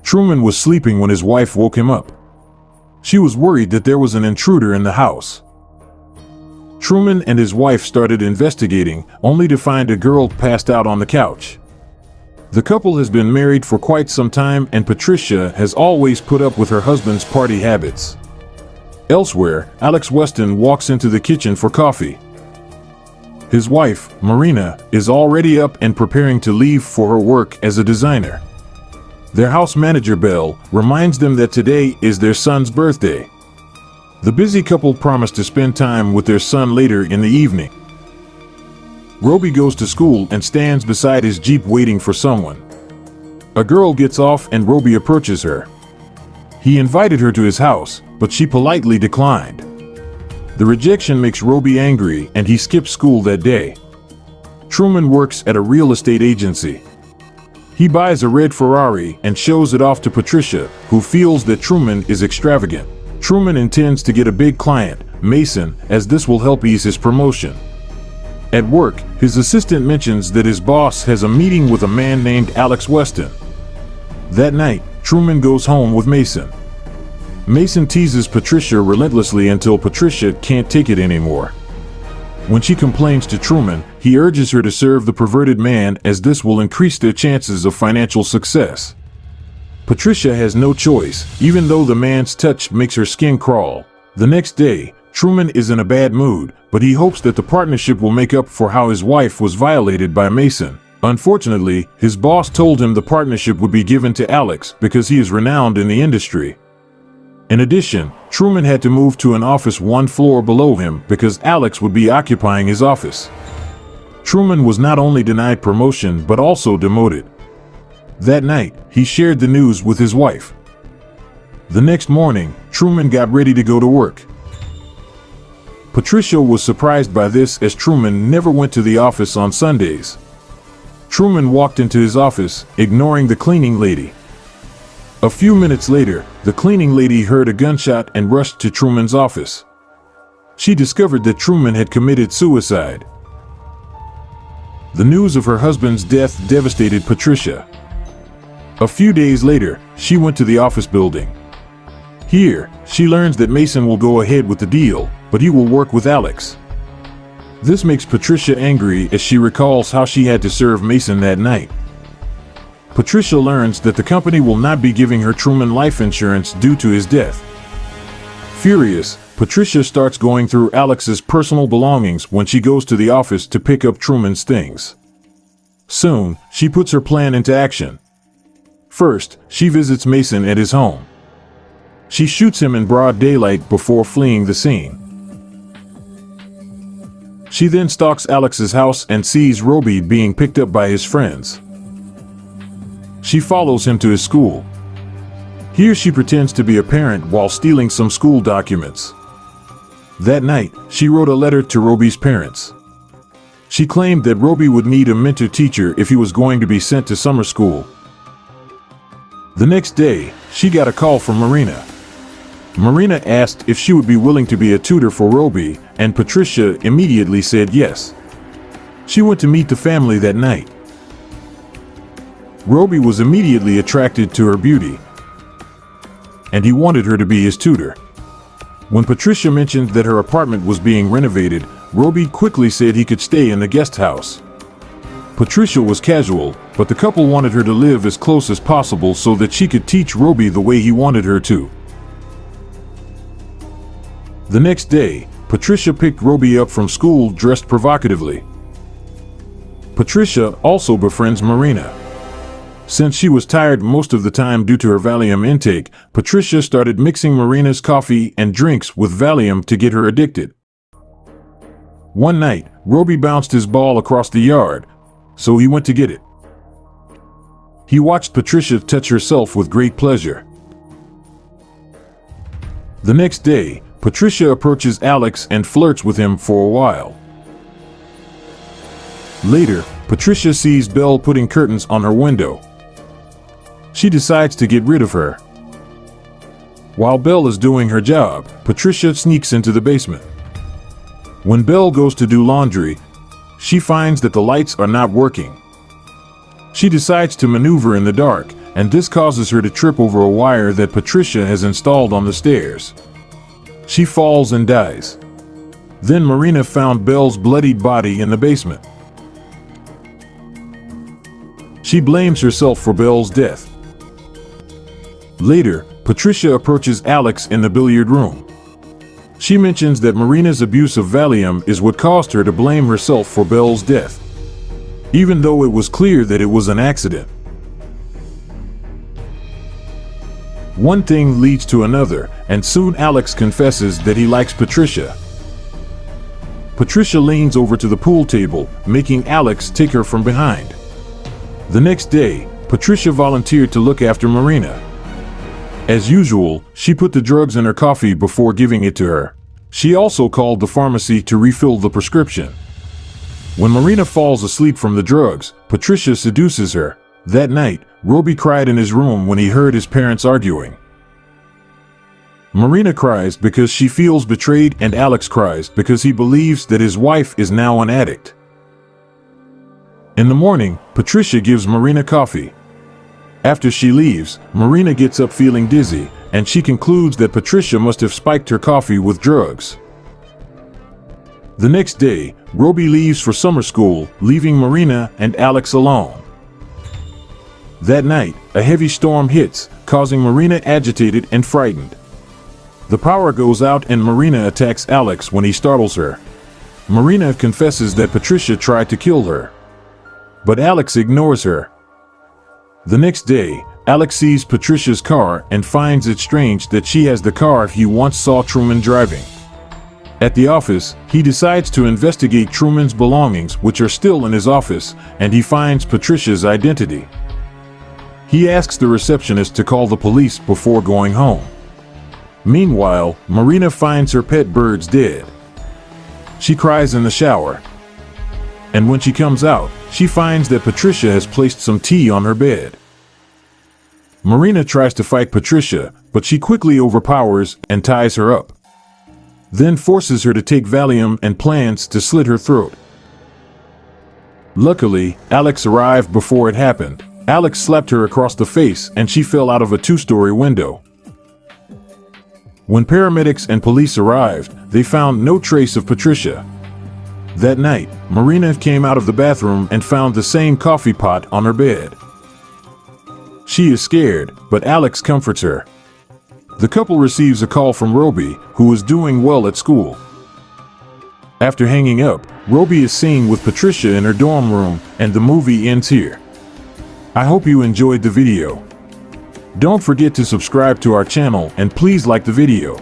Truman was sleeping when his wife woke him up. She was worried that there was an intruder in the house. Truman and his wife started investigating, only to find a girl passed out on the couch. The couple has been married for quite some time, and Patricia has always put up with her husband's party habits. Elsewhere, Alex Weston walks into the kitchen for coffee. His wife, Marina, is already up and preparing to leave for her work as a designer. Their house manager, Belle, reminds them that today is their son's birthday. The busy couple promise to spend time with their son later in the evening. Roby goes to school and stands beside his Jeep waiting for someone. A girl gets off and Roby approaches her. He invited her to his house, but she politely declined. The rejection makes Roby angry and he skips school that day. Truman works at a real estate agency. He buys a red Ferrari and shows it off to Patricia, who feels that Truman is extravagant. Truman intends to get a big client, Mason, as this will help ease his promotion. At work, his assistant mentions that his boss has a meeting with a man named Alex Weston. That night, Truman goes home with Mason. Mason teases Patricia relentlessly until Patricia can't take it anymore. When she complains to Truman, he urges her to serve the perverted man, as this will increase their chances of financial success. Patricia has no choice, even though the man's touch makes her skin crawl. The next day, Truman is in a bad mood, but he hopes that the partnership will make up for how his wife was violated by Mason. Unfortunately, his boss told him the partnership would be given to Alex because he is renowned in the industry. In addition, Truman had to move to an office one floor below him because Alex would be occupying his office. Truman was not only denied promotion but also demoted. That night, he shared the news with his wife. The next morning, Truman got ready to go to work. Patricia was surprised by this, as Truman never went to the office on Sundays. Truman walked into his office, ignoring the cleaning lady. A few minutes later, the cleaning lady heard a gunshot and rushed to Truman's office. She discovered that Truman had committed suicide. The news of her husband's death devastated Patricia. A few days later, she went to the office building. Here, she learns that Mason will go ahead with the deal, but he will work with Alex. This makes Patricia angry, as she recalls how she had to serve Mason that night. Patricia learns that the company will not be giving her Truman life insurance due to his death. Furious, Patricia starts going through Alex's personal belongings when she goes to the office to pick up Truman's things. Soon, she puts her plan into action. First, she visits Mason at his home. She shoots him in broad daylight before fleeing the scene. She then stalks Alex's house and sees Roby being picked up by his friends. She follows him to his school. Here she pretends to be a parent while stealing some school documents. That night, she wrote a letter to Roby's parents. She claimed that Roby would need a mentor teacher if he was going to be sent to summer school. The next day, she got a call from Marina. Marina asked if she would be willing to be a tutor for Roby, and Patricia immediately said yes. She went to meet the family that night. Roby was immediately attracted to her beauty, and he wanted her to be his tutor. When Patricia mentioned that her apartment was being renovated, Roby quickly said he could stay in the guest house. Patricia was casual, but the couple wanted her to live as close as possible so that she could teach Roby the way he wanted her to. The next day, Patricia picked Roby up from school dressed provocatively. Patricia also befriends Marina. Since she was tired most of the time due to her Valium intake, Patricia started mixing Marina's coffee and drinks with Valium to get her addicted. One night, Roby bounced his ball across the yard, so he went to get it. He watched Patricia touch herself with great pleasure. The next day, Patricia approaches Alex and flirts with him for a while. Later, Patricia sees Belle putting curtains on her window. She decides to get rid of her. While Belle is doing her job, Patricia sneaks into the basement. When Belle goes to do laundry, she finds that the lights are not working. She decides to maneuver in the dark, and this causes her to trip over a wire that Patricia has installed on the stairs. She falls and dies. Then Marina found Belle's bloodied body in the basement. She blames herself for Belle's death. Later, Patricia approaches Alex in the billiard room. She mentions that Marina's abuse of Valium is what caused her to blame herself for Belle's death, even though it was clear that it was an accident. One thing leads to another, and soon Alex confesses that he likes Patricia. Patricia leans over to the pool table, making Alex take her from behind. The next day, Patricia volunteered to look after Marina. As usual, she put the drugs in her coffee before giving it to her. She also called the pharmacy to refill the prescription. When Marina falls asleep from the drugs, Patricia seduces her. That night, Roby cried in his room when he heard his parents arguing. Marina cries because she feels betrayed, and Alex cries because he believes that his wife is now an addict. In the morning, Patricia gives Marina coffee. After she leaves, Marina gets up feeling dizzy, and she concludes that Patricia must have spiked her coffee with drugs. The next day, Roby leaves for summer school, leaving Marina and Alex alone. That night, a heavy storm hits, causing Marina agitated and frightened. The power goes out and Marina attacks Alex when he startles her. Marina confesses that Patricia tried to kill her, but Alex ignores her. The next day, Alex sees Patricia's car and finds it strange that she has the car he once saw Truman driving. At the office, he decides to investigate Truman's belongings, which are still in his office, and he finds Patricia's identity. He asks the receptionist to call the police before going home. Meanwhile, Marina finds her pet birds dead. She cries in the shower. And when she comes out, she finds that Patricia has placed some tea on her bed. Marina tries to fight Patricia, but she quickly overpowers and ties her up. Then forces her to take Valium and plans to slit her throat. Luckily, Alex arrived before it happened. Alex slapped her across the face and she fell out of a 2-story window. When paramedics and police arrived, they found no trace of Patricia. That night, Marina came out of the bathroom and found the same coffee pot on her bed. She is scared, but Alex comforts her. The couple receives a call from Roby, who is doing well at school. After hanging up, Roby is seen with Patricia in her dorm room, and the movie ends here. I hope you enjoyed the video. Don't forget to subscribe to our channel and please like the video.